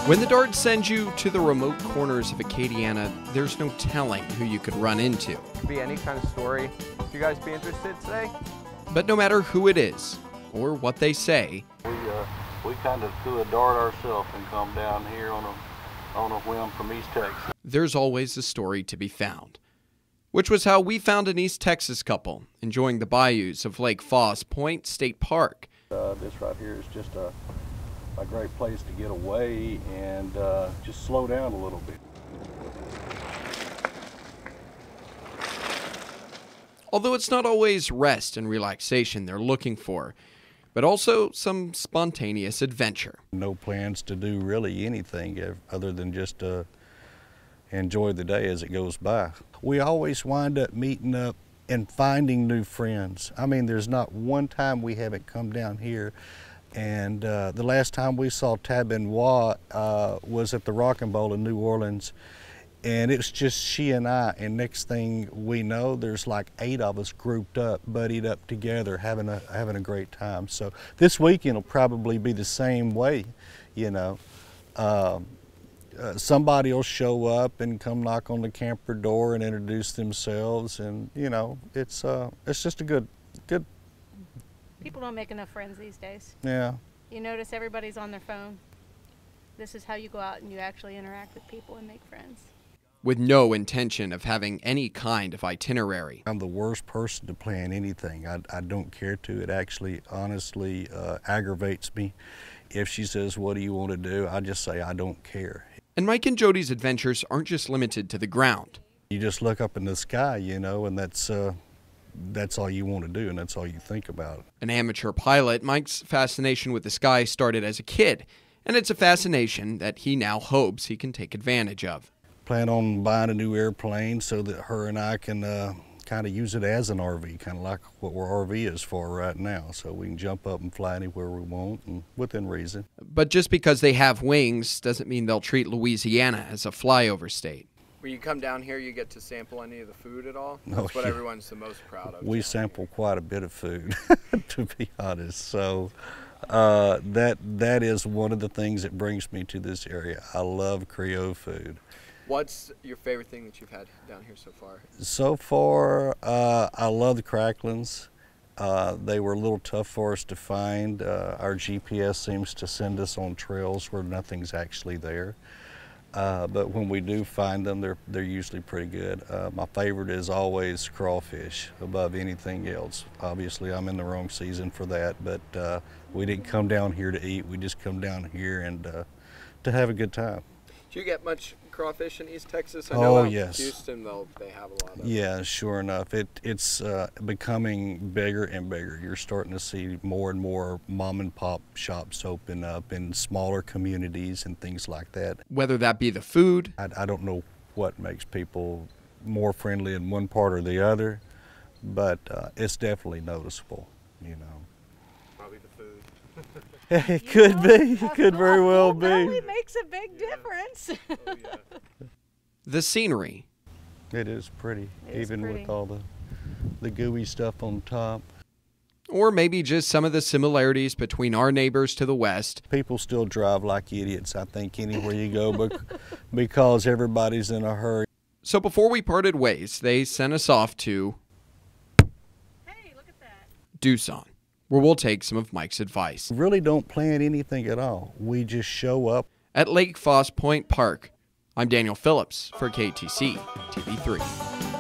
When the Dart sends you to the remote corners of Acadiana, there's no telling who you could run into. It could be any kind of story. Would you guys be interested today? But no matter who it is, or what they say, we kind of threw a dart ourselves and come down here on a whim from East Texas. There's always a story to be found. Which was how we found an East Texas couple enjoying the bayous of Lake Fausse Pointe State Park. This right here is just a great place to get away and just slow down a little bit. Although it's not always rest and relaxation they're looking for, but also some spontaneous adventure. No plans to do really anything other than just enjoy the day as it goes by. We always wind up meeting up and finding new friends. I mean, there's not one time we haven't come down here. And the last time we saw Tab Benoit was at the Rock and Bowl in New Orleans. And it's just she and I, and next thing we know, there's like 8 of us grouped up, buddied up together, having a great time. So this weekend will probably be the same way, you know. Somebody will show up and come knock on the camper door and introduce themselves, and you know, it's just a good. People don't make enough friends these days. Yeah. You notice everybody's on their phone. This is how you go out and you actually interact with people and make friends. With no intention of having any kind of itinerary. I'm the worst person to plan anything. I don't care to. It actually, honestly, aggravates me. If she says, "What do you want to do?" I just say, "I don't care." And Mike and Jodi's adventures aren't just limited to the ground. You just look up in the sky, you know, and that's all you want to do, and that's all you think about. An amateur pilot, Mike's fascination with the sky started as a kid, and it's a fascination that he now hopes he can take advantage of. Plan on buying a new airplane so that her and I can kind of use it as an RV, kind of like what our RV is for right now, so we can jump up and fly anywhere we want and within reason. But just because they have wings doesn't mean they'll treat Louisiana as a flyover state. When you come down here, you get to sample any of the food at all? Oh, That's what yeah. everyone's the most proud of. We sample quite a bit of food, to be honest. So that is one of the things that brings me to this area. I love Creole food. What's your favorite thing that you've had down here so far? So far, I love the cracklins. They were a little tough for us to find. Our GPS seems to send us on trails where nothing's actually there. But when we do find them, they're usually pretty good. My favorite is always crawfish above anything else. Obviously, I'm in the wrong season for that, but we didn't come down here to eat. We just come down here and to have a good time. Do you get much crawfish in East Texas? I Oh, know yes. Houston, they have a lot of Yeah, sure enough. It's becoming bigger and bigger. You're starting to see more and more mom and pop shops open up in smaller communities and things like that. Whether that be the food. I don't know what makes people more friendly in one part or the other, but it's definitely noticeable, you know. probably the food. It could be. It could very well be. It makes a big difference. Oh, yeah. The scenery. It is pretty, It is even pretty. with all the gooey stuff on top. Or maybe just some of the similarities between our neighbors to the west. People still drive like idiots, I think, anywhere you go because everybody's in a hurry. So before we parted ways, they sent us off to Hey, look at that. Doosan, where we'll take some of Mike's advice. We really don't plan anything at all. We just show up. At Lake Fausse Pointe Park, I'm Daniel Phillips for KATC TV3.